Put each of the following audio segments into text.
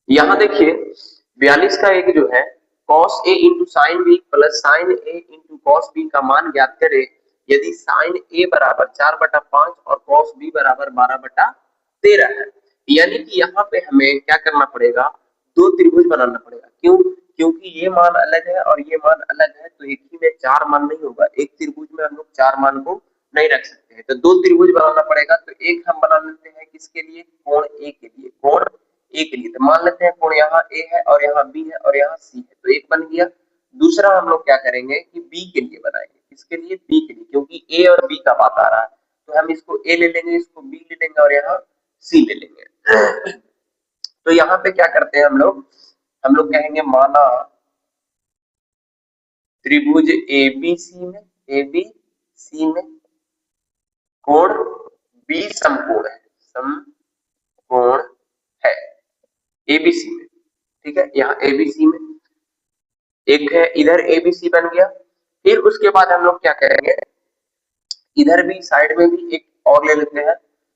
यहाँ देखिए 42 का एक जो है cos a into sine B plus sine A into cos B का मान ज्ञात करे यदि साइन ए बराबर 4/5 और cos b बराबर 12/13 है। यानी कि यहाँ पे हमें क्या करना पड़ेगा, दो त्रिभुज बनाना पड़ेगा। क्यों? क्योंकि ये मान अलग है और ये मान अलग है, तो एक ही में चार मान नहीं होगा। एक त्रिभुज में हम लोग चार मान को नहीं रख सकते हैं, तो दो त्रिभुज बनाना पड़ेगा। तो एक हम बना लेते हैं किसके लिए, कोण ए के लिए। कोण ए के लिए तो मान लेते हैं कोण यहाँ ए है और यहाँ बी है और यहाँ सी है, तो एक बन गया। दूसरा हम लोग क्या करेंगे कि बी के लिए बनाएंगे। किसके लिए? बी के लिए, क्योंकि ए और बी का बात आ रहा है, तो हम इसको ए ले लेंगे, इसको बी ले लेंगे और यहाँ सी ले लेंगे। तो यहाँ पे क्या करते हैं हम लोग कहेंगे माना त्रिभुज एबीसी में कोण बी समकोण है, समकोण है एबीसी में। ठीक है, यहाँ एबीसी में एक है, इधर एबीसी बन गया। फिर उसके बाद हम लोग क्या करेंगे, इधर भी साइड में भी एक और ले लेते हैं।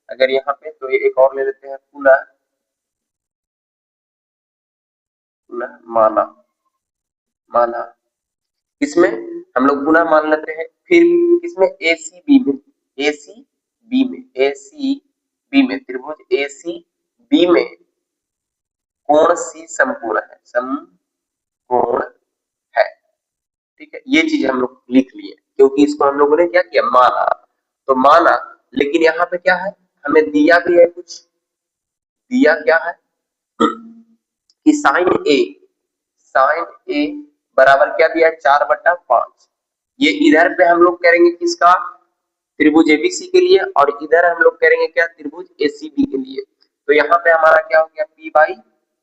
अगर यहाँ पे तो ये एक और ले लेते हैं, पुनः पुनः माना माना इसमें हम लोग पुनः मान लेते हैं। फिर किसमें? एसी बी में, एसी बी में, एसी बी में त्रिभुज एसी बी में कोण सी समकोण है, समकोण है। ठीक है, ये चीज हम लोग लिख लिए क्योंकि इसको हम लोगों ने क्या किया, माना। तो माना, लेकिन यहाँ पे क्या है, हमें दिया भी है कुछ। दिया क्या है कि साइन ए बराबर क्या दिया है, 4/5। ये इधर पे हम लोग करेंगे किसका, त्रिभुज एबीसी के लिए, और इधर हम लोग करेंगे क्या, त्रिभुज एसीबी के लिए। तो यहाँ पे हमारा क्या हो गया, पी बाई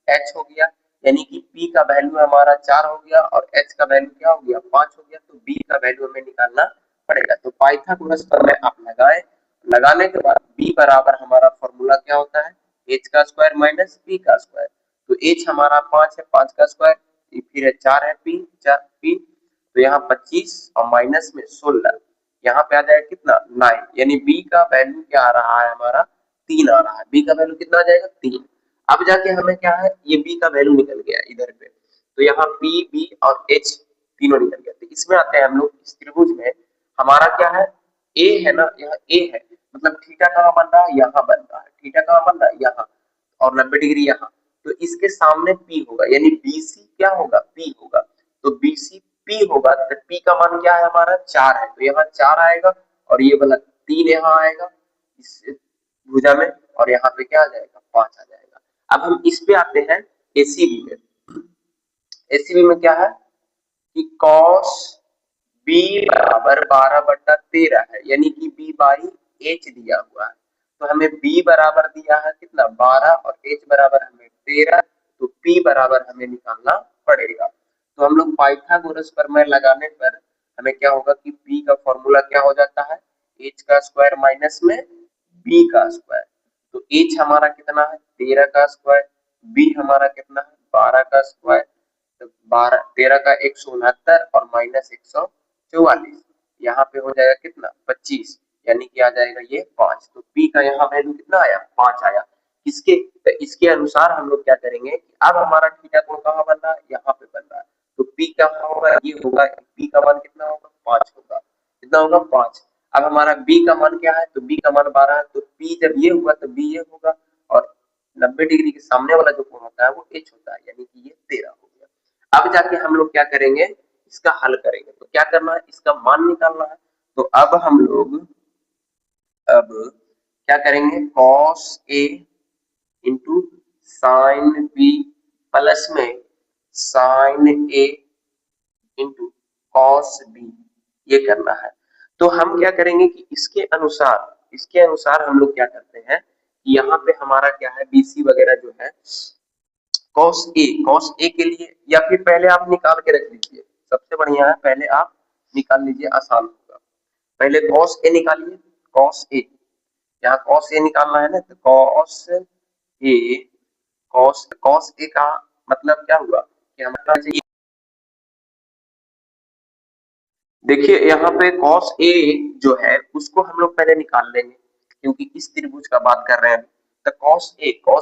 एच हो गया। यानी कि पी का वैल्यू हमारा 4 हो गया और एच का वैल्यू क्या हो गया, 5 हो गया। तो बी का वैल्यू हमें निकालना पड़ेगा। तो पाइथागोरस प्रमेय आप लगाए, लगाने के बाद बी बराबर हमारा फॉर्मूला क्या होता है, एच का स्क्वायर माइनस बी का स्क्वायर। तो एच हमारा 5 है, 5 का स्क्वायर, फिर 4 है पी, 4 पी, तो यहाँ 25 और माइनस में 16, यहाँ पे आ जाएगा कितना, 9। यानी बी का वैल्यू क्या आ रहा है हमारा, 3 आ रहा है। बी का वैल्यू कितना आ जाएगा, 3। अब जाके हमें क्या है, ये बी का वैल्यू निकल गया इधर पे, तो यहाँ पी बी और एच तीनों निकल गया। तो इसमें आते हैं हम लोग, इस त्रिभुज में हमारा क्या है, ए है ना, यहाँ ए है, मतलब थीटा कहाँ बन रहा है, यहाँ बन रहा है। थीटा कहाँ बन रहा है, यहाँ, और 90 डिग्री यहाँ। तो इसके सामने पी होगा, यानी बीसी क्या होगा, पी होगा। तो बीसी पी होगा, तो पी का मान क्या है हमारा, 4 है, तो यहाँ 4 आएगा और ये वाला 3 यहाँ आएगा इस भुजा में, और यहाँ पे क्या आ जाएगा, 5 आ जाएगा। अब हम इस पे आते हैं एसीबी में। एसीबी में क्या है कि कॉस बी बराबर 12/13 है, यानी कि बी बाई एच दिया हुआ है। तो हमें बी बराबर दिया है कितना, 12, और एच बराबर हमें 13। तो पी बराबर हमें निकालना पड़ेगा। तो हम लोग पाइथागोरस प्रमेय लगाने पर हमें क्या होगा कि पी का फॉर्मूला क्या हो जाता है, एच का स्क्वायर माइनस में बी का स्क्वायर। तो एच हमारा कितना है, 13 का स्क्वायर, बी हमारा कितना है, 12 का स्क्वायर। तो 12 13 का 169 और माइनस 144, यहाँ पे हो जाएगा कितना, 25, यानी कि आ जाएगा ये 5। तो पी का यहाँ वैल्यू कितना आया, 5 आया। इसके तो इसके अनुसार हम लोग क्या करेंगे कि अब हमारा थीटा कोण कहाँ बन रहा है, यहाँ पे बन रहा है। तो पी क्या होगा, ये होगा, पी का मान कितना होगा, 5 होगा। कितना होगा, 5। अब हमारा बी का मान क्या है, तो बी का मान 12 है, तो पी जब ये हुआ तो बी ये होगा, और 90 डिग्री के सामने वाला जो कोण होता है वो एच होता है, यानी कि ये 13 हो गया। अब जाके हम लोग क्या करेंगे, इसका हल करेंगे। तो क्या करना है, इसका मान निकालना है। तो अब हम लोग अब क्या करेंगे, cos A into sine B plus में sine A into cos B, ये करना है। तो हम क्या करेंगे कि इसके अनुसार हम लोग क्या करते हैं कि यहाँ पे हमारा क्या है, बीसी वगैरह जो है कॉस ए के लिए, या फिर पहले आप निकाल के रख लीजिए, सबसे बढ़िया है पहले आप निकाल लीजिए, आसान होगा। पहले कॉस ए निकालिए, कॉस ए, यहाँ कॉस ए निकालना है ना, तो ए कॉस ए का मतलब क्या हुआ कि हमारा चाहिए, देखिए यहाँ पे कॉस ए जो है उसको हम लोग पहले निकाल लेंगे, क्योंकि इस त्रिभुज का बात कर रहे हैं। तो cos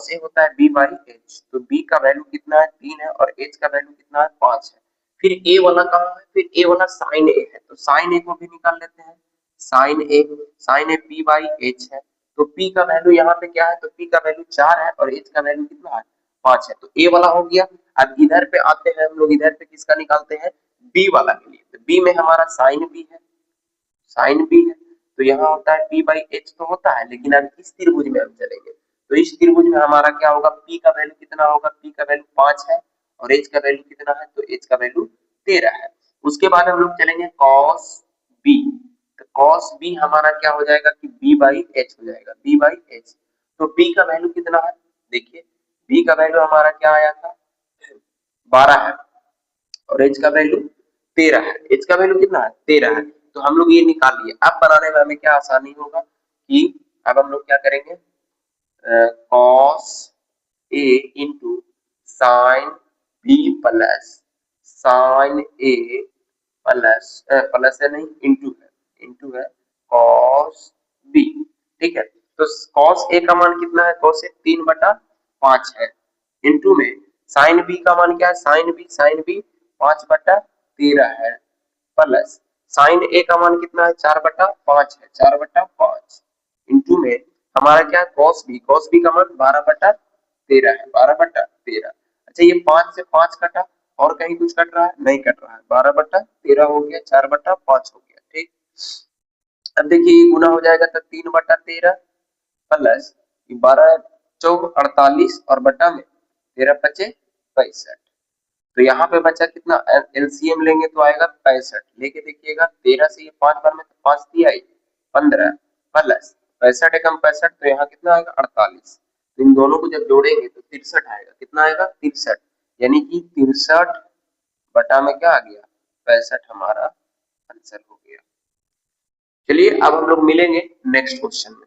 a होता है b बाई h, तो b का वैल्यू कितना है 3 है और h का वैल्यू कितना है 5 है। फिर a वाला कहाँ है, फिर a वाला sin a है, तो sin a को भी निकाल लेते हैं। sin a p by h है, तो p का वैल्यू यहाँ पे क्या है, तो p का वैल्यू 4 है और h का वैल्यू कितना है 5 है, तो a वाला हो गया। अब इधर पे आते हैं हम लोग, इधर पे किसका निकालते हैं, b वाला के लिए, तो b में हमारा sin b है, साइन बी है, तो यहाँ होता है p बाई एच तो होता है, लेकिन अब इस त्रिभुज में हम चलेंगे, तो इस त्रिभुज में हमारा क्या होगा, p का वैल्यू कितना होगा, p का वैल्यू 5 है और h का वैल्यू कितना है, तो h का वैल्यू 13 है। उसके बाद हम लोग चलेंगे cos b, तो cos b हमारा क्या हो जाएगा कि b बाई एच हो जाएगा, b बाई एच, तो b का वैल्यू कितना है, देखिए b का वैल्यू हमारा क्या आया था 12 है और एच का वैल्यू 13 है, एच का वैल्यू कितना है 13 है, तो हम लोग ये निकाल लिए। अब बनाने में हमें क्या आसानी होगा कि अब हम लोग क्या करेंगे, cos A into sine B plus sine A plus plus है नहीं इंटू है कॉस बी, ठीक है। तो कॉस ए का मान कितना है, कॉस ए 3/5 है, इंटू में साइन बी का मान क्या है, साइन बी 5/13 है, प्लस साइन ए का मान कितना है 4/5 है, 4/5 इंटू में हमारा क्या है कॉस बी का मान 12/13 है, 12/13। अच्छा ये 5 से 5 कटा और कहीं कुछ कट रहा है, नहीं कट रहा है, 12/13 हो गया, 4/5 हो गया, ठीक। अब देखिए ये गुना हो जाएगा तो 3/13 प्लस 12×4 = 48 और बटा में 13×5 = 65, तो यहाँ पे बचा कितना, एलसीएम लेंगे तो आएगा 65, लेके देखिएगा 13 से ये 5 बार में तो 5 दिया ही 15 प्लस 65 एकम 65, तो यहाँ कितना आएगा 48, तो इन दोनों को जब जोड़ेंगे तो 63 आएगा, कितना आएगा 63, यानी कि 63 बटा में क्या आ गया 65 हमारा आंसर हो गया। चलिए अब हम लोग मिलेंगे नेक्स्ट क्वेश्चन में।